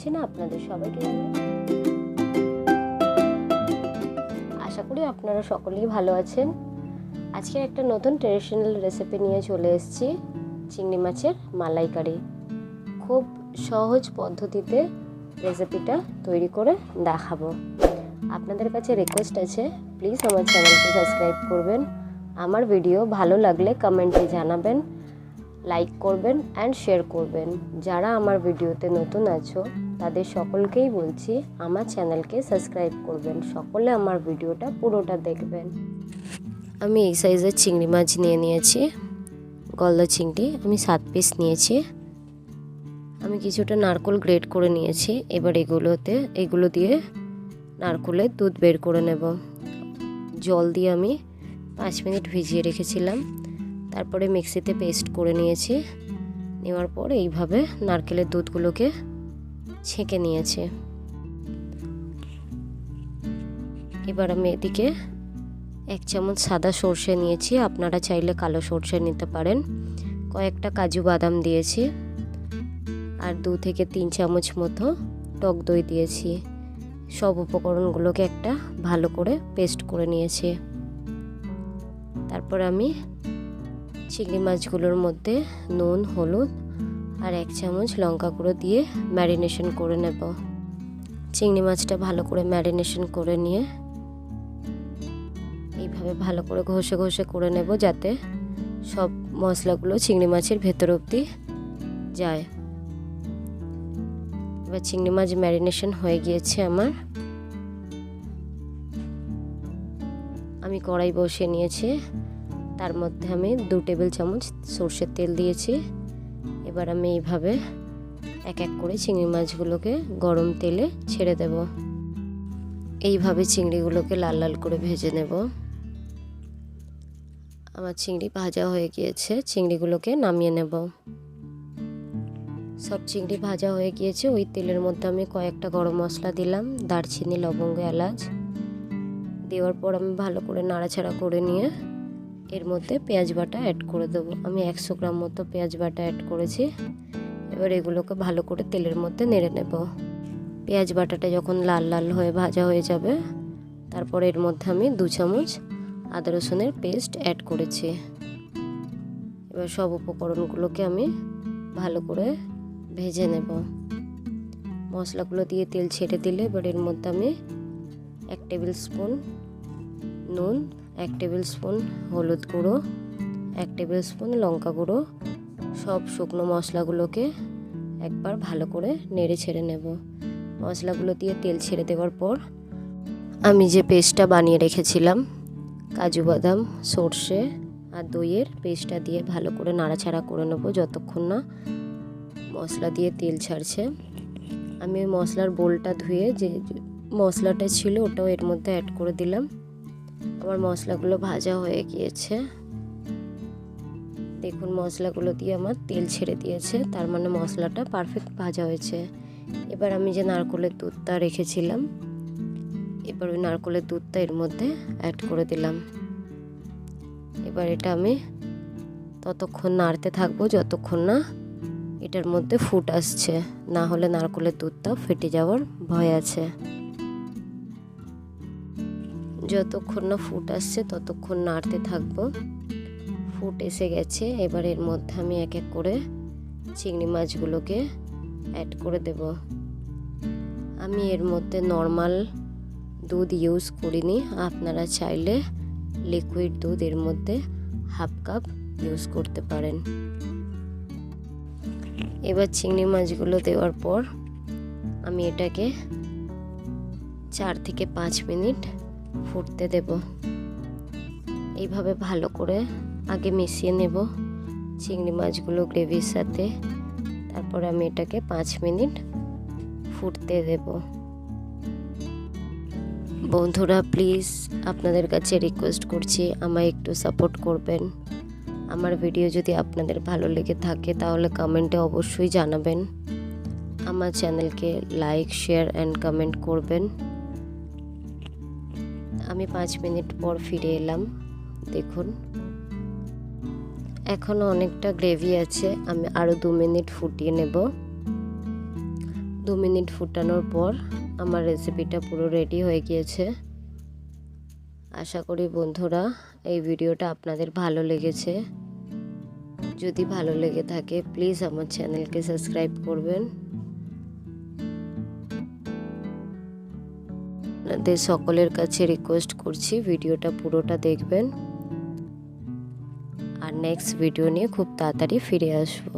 করছি না আপনাদের সবাইকে জানাই। আশা করি আপনারা সকলেই ভালো আছেন। আজকে একটা নতুন ট্রেডিশনাল রেসিপি নিয়ে চলে এসেছি, চিংড়ি মাছের মালাইকারি। খুব সহজ পদ্ধতিতে রেসিপিটা তৈরি করে দেখাবো। আপনাদের কাছে রিকোয়েস্ট আছে, প্লিজ আমার চ্যানেলকে সাবস্ক্রাইব করবেন। আমার ভিডিও ভালো লাগলে কমেন্টে জানাবেন, লাইক করবেন অ্যান্ড শেয়ার করবেন। যারা আমার ভিডিওতে নতুন আছো তাদের সকলকেই বলছি আমার চ্যানেলকে সাবস্ক্রাইব করবেন। সকলে আমার ভিডিওটা পুরোটা দেখবেন। আমি এই সাইজের চিংড়ি মাছ নিয়ে নিয়েছি, গলদা চিংড়ি আমি 7 পিস নিয়েছি। আমি কিছুটা নারকেল গ্রেট করে নিয়েছি। এবার এগুলো দিয়ে নারকেলের দুধ বের করে নেব। জল দিয়ে আমি 5 মিনিট ভিজিয়ে রেখেছিলাম, তারপরে মিক্সিতে পেস্ট করে নিয়েছি। নেওয়ার পর এইভাবে নারকেলের দুধগুলোকে ছেঁকে নিয়েছি। এবার আমি এদিকে 1 চামচ সাদা সর্ষে নিয়েছি, আপনারা চাইলে কালো সর্ষে নিতে পারেন। কয়েকটা কাজু বাদাম দিয়েছি আর 2 থেকে 3 চামচ মতো টক দই দিয়েছি। সব উপকরণগুলোকে একটা ভালো করে পেস্ট করে নিয়েছি। তারপর আমি চিংড়ি মাছগুলোর মধ্যে নুন, হলুদ আর 1 চামচ লঙ্কা গুঁড়ো দিয়ে ম্যারিনেশন করে নেব। চিংড়ি মাছটা ভালো করে ম্যারিনেশন করে নিয়ে এইভাবে ভালো করে ঘষে ঘষে করে নেব, যাতে সব মশলাগুলো চিংড়ি মাছের ভেতর অবধি যায়। এবার চিংড়ি মাছ ম্যারিনেশন হয়ে গিয়েছে আমার। আমি কড়াই বসিয়ে নিয়েছি, তার মধ্যে আমি 2 টেবিল চামচ সরষের তেল দিয়েছি। এবার আমি এইভাবে এক এক করে চিংড়ি মাছগুলোকে গরম তেলে ছেড়ে দেব। এইভাবে চিংড়িগুলোকে লাল লাল করে ভেজে নেব। আমার চিংড়ি ভাজা হয়ে গিয়েছে, চিংড়িগুলোকে নামিয়ে নেব। সব চিংড়ি ভাজা হয়ে গিয়েছে। ওই তেলের মধ্যে আমি কয়েকটা গরম মশলা দিলাম, দারচিনি, লবঙ্গ, এলাচ দেওয়ার পর আমি ভালো করে নাড়াচাড়া করে নিয়ে এর মধ্যে পেঁয়াজ বাটা অ্যাড করে দেবো। আমি 100 গ্রাম মতো পেঁয়াজ বাটা অ্যাড করেছি। এবার এগুলোকে ভালো করে তেলের মধ্যে নেড়ে নেব। পেঁয়াজ বাটাটা যখন লাল লাল হয়ে ভাজা হয়ে যাবে, তারপর এর মধ্যে আমি 2 চামচ আদা রসুনের পেস্ট অ্যাড করেছি। এবার সব উপকরণগুলোকে আমি ভালো করে ভেজে নেব। মশলাগুলো দিয়ে তেল ছেড়ে দিলে এবার এর মধ্যে আমি 1 টেবিল স্পুন নুন, 1 টেবিল স্পুন হলুদ গুঁড়ো, 1 টেবিল স্পুন লঙ্কা গুঁড়ো, সব শুকনো মশলাগুলোকে একবার ভালো করে নেড়ে ছেড়ে নেব। মশলাগুলো দিয়ে তেল ছেড়ে দেওয়ার পর আমি যে পেস্টটা বানিয়ে রেখেছিলাম, কাজু বাদাম, সর্ষে আর দইয়ের পেস্টটা দিয়ে ভালো করে নাড়াচাড়া করে নেব যতক্ষণ না মশলা দিয়ে তেল ছাড়ছে। আমি ওই মশলার বোলটা ধুয়ে যে মশলাটা ছিল ওটাও এর মধ্যে অ্যাড করে দিলাম। আমার মশলাগুলো ভাজা হয়ে গিয়েছে। দেখুন মশলাগুলো দিয়ে আমার তেল ছেড়ে দিয়েছে, তার মানে মশলাটা পারফেক্ট ভাজা হয়েছে। এবার আমি যে নারকেলের দুধটা রেখেছিলাম, এবার ওই নারকেলের দুধটা এর মধ্যে অ্যাড করে দিলাম। এবার এটা আমি ততক্ষণ নাড়তে থাকবো যতক্ষণ না এটার মধ্যে ফুট আসছে, না হলে নারকেলের দুধটা ফেটে যাওয়ার ভয় আছে। যতক্ষণ না ফুট আসছে ততক্ষণ নাড়তে থাকবো। ফুট এসে গেছে। এবার এর মধ্যে আমি এক এক করে চিংড়ি মাছগুলোকে অ্যাড করে দেব। আমি এর মধ্যে নর্মাল দুধ ইউজ করিনি, আপনারা চাইলে লিকুইড দুধ এর মধ্যে 1/2 কাপ ইউজ করতে পারেন। এবার চিংড়ি মাছগুলো দেওয়ার পর আমি এটাকে 4 থেকে 5 মিনিট ফুটতে দেব। এইভাবে ভালো করে আগে মিশিয়ে নেব চিংড়ি মাছগুলো গ্রেভির সাথে। তারপর আমি এটাকে 5 মিনিট ফুটতে দেব। বন্ধুরা প্লিজ আপনাদের কাছে রিকোয়েস্ট করছি, আমায় একটু সাপোর্ট করবেন। আমার ভিডিও যদি আপনাদের ভালো লেগে থাকে তাহলে কমেন্টে অবশ্যই জানাবেন। আমার চ্যানেলকে লাইক, শেয়ার অ্যান্ড কমেন্ট করবেন। আমি 5 মিনিট পর ফিরে এলাম। দেখুন এখনও অনেকটা গ্রেভি আছে, আমি আরও 2 মিনিট ফুটিয়ে নেব। 2 মিনিট ফুটানোর পর আমার রেসিপিটা পুরো রেডি হয়ে গিয়েছে। আশা করি বন্ধুরা এই ভিডিওটা আপনাদের ভালো লেগেছে। যদি ভালো লেগে থাকে প্লিজ আমার চ্যানেলকে সাবস্ক্রাইব করবেন। আপনাদের সকলের কাছে রিকোয়েস্ট করছি ভিডিওটা পুরোটা দেখবেন। আর নেক্সট ভিডিও নিয়ে খুব তাড়াতাড়ি ফিরে আসবো।